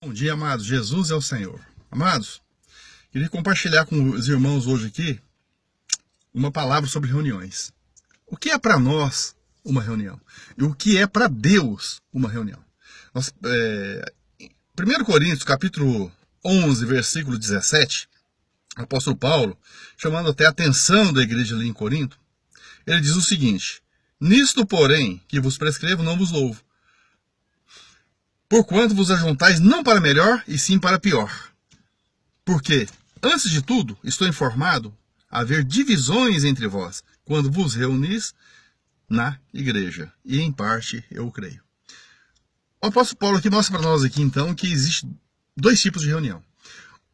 Bom dia, amados. Jesus é o Senhor. Amados, queria compartilhar com os irmãos hoje aqui uma palavra sobre reuniões. O que é para nós uma reunião? E o que é para Deus uma reunião? 1 Coríntios, capítulo 11, versículo 17, o apóstolo Paulo, chamando até a atenção da igreja ali em Corinto, ele diz o seguinte: nisto, porém, que vos prescrevo, não vos louvo, porquanto vos ajuntais não para melhor, e sim para pior. Porque, antes de tudo, estou informado haver divisões entre vós, quando vos reunis na igreja. E em parte eu creio. O apóstolo Paulo aqui mostra para nós aqui, então, que existe dois tipos de reunião.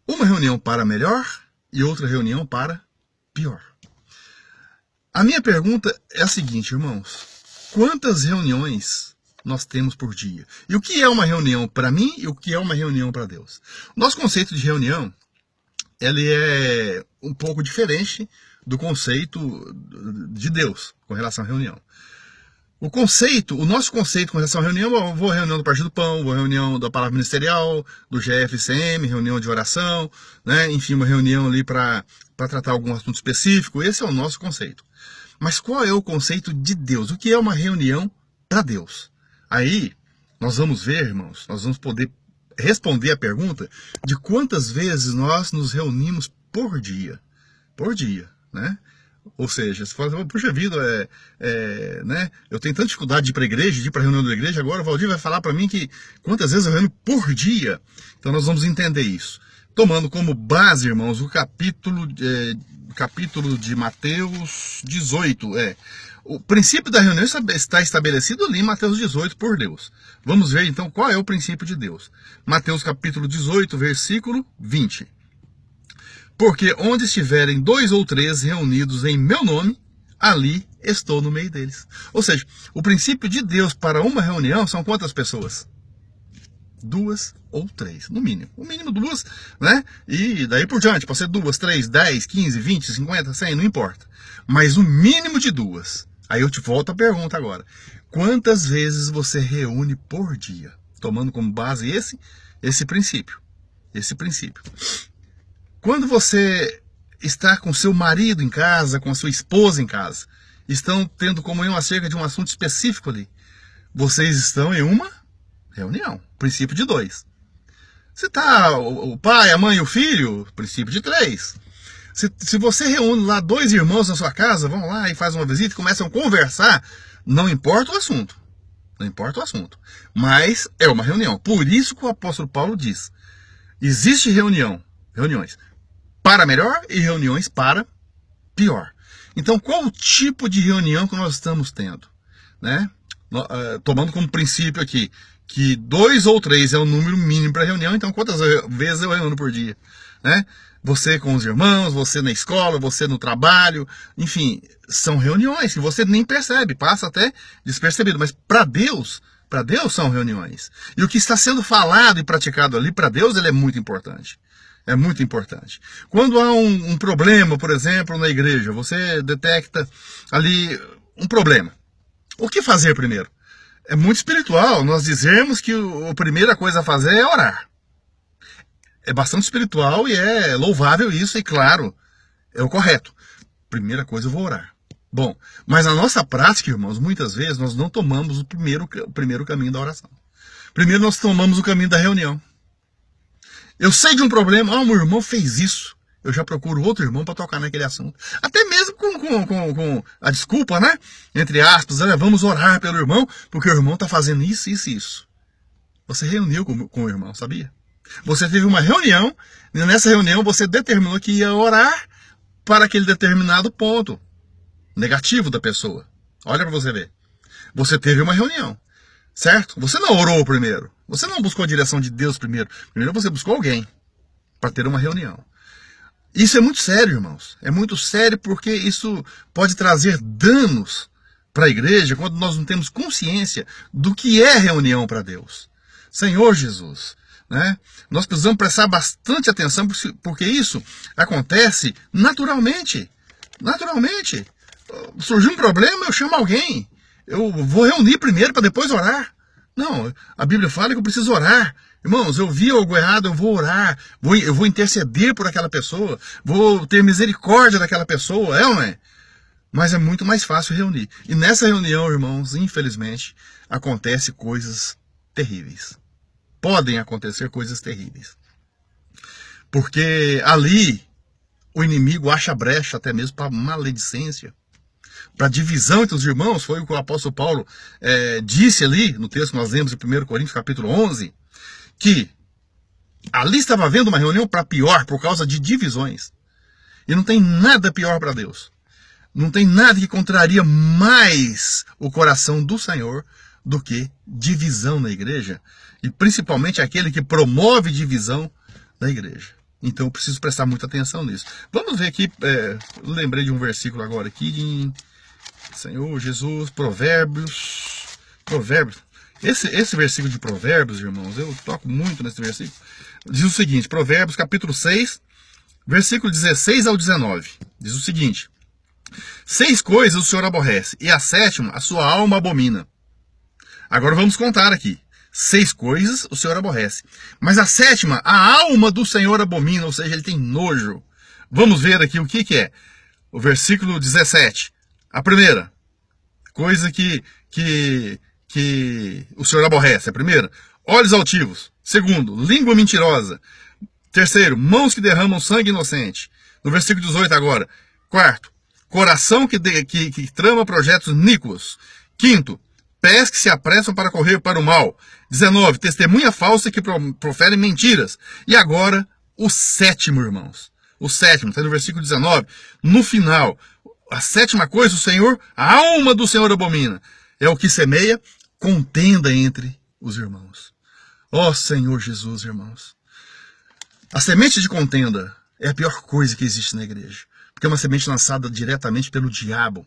Uma reunião para melhor e outra reunião para pior. A minha pergunta é a seguinte, irmãos: quantas reuniões nós temos por dia? E o que é uma reunião para mim e o que é uma reunião para Deus? O nosso conceito de reunião, ele é um pouco diferente do conceito de Deus com relação à reunião. O nosso conceito com relação à reunião, eu vou à reunião do Partido do Pão, vou à reunião da Palavra Ministerial, do GFCM, reunião de oração, né? Enfim, uma reunião ali para tratar algum assunto específico. Esse é o nosso conceito. Mas qual é o conceito de Deus? O que é uma reunião para Deus? Aí, nós vamos ver, irmãos, nós vamos poder responder a pergunta de quantas vezes nós nos reunimos por dia. Por dia, né? Ou seja, você fala, puxa vida, né? Eu tenho tanta dificuldade de ir para a igreja, de ir para a reunião da igreja, agora o Valdir vai falar para mim que quantas vezes eu reúno por dia. Então nós vamos entender isso. Tomando como base, irmãos, o capítulo de Mateus 18, O princípio da reunião está estabelecido ali em Mateus 18 por Deus. Vamos ver então qual é o princípio de Deus. Mateus capítulo 18, versículo 20. Porque onde estiverem 2 ou 3 reunidos em meu nome, ali estou no meio deles. Ou seja, o princípio de Deus para uma reunião são quantas pessoas? 2 ou 3, no mínimo. O mínimo 2, né? E daí por diante, pode ser 2, 3, 10, 15, 20, 50, 100, não importa. Mas o mínimo de 2. Aí eu te volto a pergunta agora: quantas vezes você reúne por dia? Tomando como base esse princípio. Esse princípio. Quando você está com seu marido em casa, com a sua esposa em casa, estão tendo comunhão acerca de um assunto específico ali, vocês estão em uma reunião. Princípio de 2. Se está o pai, a mãe e o filho, princípio de 3. Se você reúne lá 2 irmãos na sua casa, vão lá e fazem uma visita e começam a conversar, não importa o assunto. Não importa o assunto. Mas é uma reunião. Por isso que o apóstolo Paulo diz: existe reuniões para melhor e reuniões para pior. Então, qual o tipo de reunião que nós estamos tendo? Né? Tomando como princípio aqui que 2 ou 3 é o número mínimo para reunião, então quantas vezes eu reúno por dia? Né? Você com os irmãos, você na escola, você no trabalho, enfim, são reuniões que você nem percebe, passa até despercebido, mas para Deus são reuniões. E o que está sendo falado e praticado ali, para Deus, ele é muito importante. É muito importante. Quando há um problema, por exemplo, na igreja, você detecta ali um problema. O que fazer primeiro? É muito espiritual nós dizermos que a primeira coisa a fazer é orar. É bastante espiritual e é louvável isso, e claro, é o correto. Primeira coisa, eu vou orar. Bom, mas na nossa prática, irmãos, muitas vezes nós não tomamos o primeiro caminho da oração. Primeiro nós tomamos o caminho da reunião. Eu sei de um problema, meu irmão fez isso. Eu já procuro outro irmão para tocar naquele assunto. Até mesmo com a desculpa, né? Entre aspas, vamos orar pelo irmão, porque o irmão está fazendo isso, isso e isso. Você reuniu com o irmão, sabia? Você teve uma reunião, e nessa reunião você determinou que ia orar para aquele determinado ponto negativo da pessoa. Olha para você ver. Você teve uma reunião, certo? Você não orou primeiro. Você não buscou a direção de Deus primeiro. Primeiro você buscou alguém para ter uma reunião. Isso é muito sério, irmãos. É muito sério porque isso pode trazer danos para a igreja quando nós não temos consciência do que é reunião para Deus. Senhor Jesus, né? Nós precisamos prestar bastante atenção porque isso acontece naturalmente. Naturalmente. Surgiu um problema, eu chamo alguém. Eu vou reunir primeiro para depois orar. Não, a Bíblia fala que eu preciso orar. Irmãos, eu vi algo errado, eu vou orar, eu vou interceder por aquela pessoa, vou ter misericórdia daquela pessoa, é ou não é? Mas é muito mais fácil reunir. E nessa reunião, irmãos, infelizmente, acontecem coisas terríveis. Podem acontecer coisas terríveis. Porque ali o inimigo acha brecha até mesmo para maledicência, para divisão entre os irmãos. Foi o que o apóstolo Paulo disse ali no texto que nós lemos em 1 Coríntios capítulo 11, que ali estava havendo uma reunião para pior por causa de divisões. E não tem nada pior para Deus. Não tem nada que contraria mais o coração do Senhor do que divisão na igreja. E principalmente aquele que promove divisão na igreja. Então eu preciso prestar muita atenção nisso. Vamos ver aqui, lembrei de um versículo agora aqui, de Senhor Jesus, Provérbios. Esse versículo de Provérbios, irmãos, eu toco muito nesse versículo. Diz o seguinte, Provérbios capítulo 6, versículo 16 ao 19. Diz o seguinte: 6 coisas o Senhor aborrece, e a 7ª a sua alma abomina. Agora vamos contar aqui. 6 coisas o Senhor aborrece, mas a 7ª a alma do Senhor abomina, ou seja, ele tem nojo. Vamos ver aqui o que é. O versículo 17. A primeira coisa que o Senhor aborrece. A primeira, olhos altivos. Segundo, língua mentirosa. Terceiro, mãos que derramam sangue inocente. No versículo 18 agora. Quarto, coração que trama projetos iníquos. Quinto, pés que se apressam para correr para o mal. 19, testemunha falsa que profere mentiras. E agora, o 7º, irmãos. O 7º, está no versículo 19. No final, a 7ª coisa, o Senhor, a alma do Senhor abomina. É o que semeia contenda entre os irmãos. Ó Senhor Jesus, irmãos. A semente de contenda é a pior coisa que existe na igreja. Porque é uma semente lançada diretamente pelo diabo,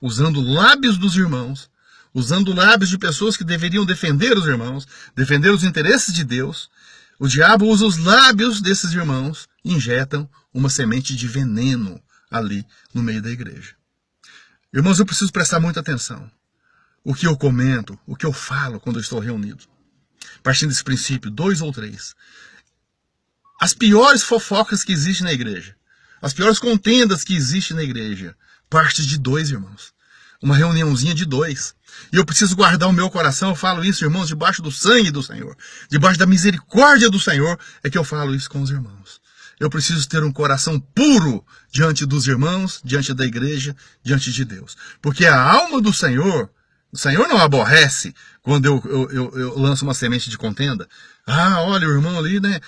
usando lábios dos irmãos, usando lábios de pessoas que deveriam defender os irmãos, defender os interesses de Deus. O diabo usa os lábios desses irmãos e injetam uma semente de veneno ali no meio da igreja. Irmãos, eu preciso prestar muita atenção. O que eu comento, o que eu falo quando eu estou reunido. Partindo desse princípio, 2 ou 3. As piores fofocas que existem na igreja, as piores contendas que existem na igreja, parte de 2, irmãos. Uma reuniãozinha de 2. E eu preciso guardar o meu coração, eu falo isso, irmãos, debaixo do sangue do Senhor, debaixo da misericórdia do Senhor, é que eu falo isso com os irmãos. Eu preciso ter um coração puro diante dos irmãos, diante da igreja, diante de Deus. Porque a alma do Senhor, o Senhor não aborrece quando eu lanço uma semente de contenda. Ah, olha, o irmão ali, né?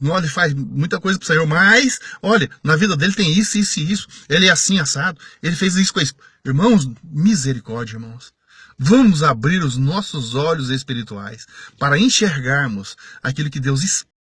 Olha, ele faz muita coisa pro Senhor, mas, olha, na vida dele tem isso, isso e isso. Ele é assim, assado. Ele fez isso com isso. Irmãos, misericórdia, irmãos. Vamos abrir os nossos olhos espirituais para enxergarmos aquilo que Deus espera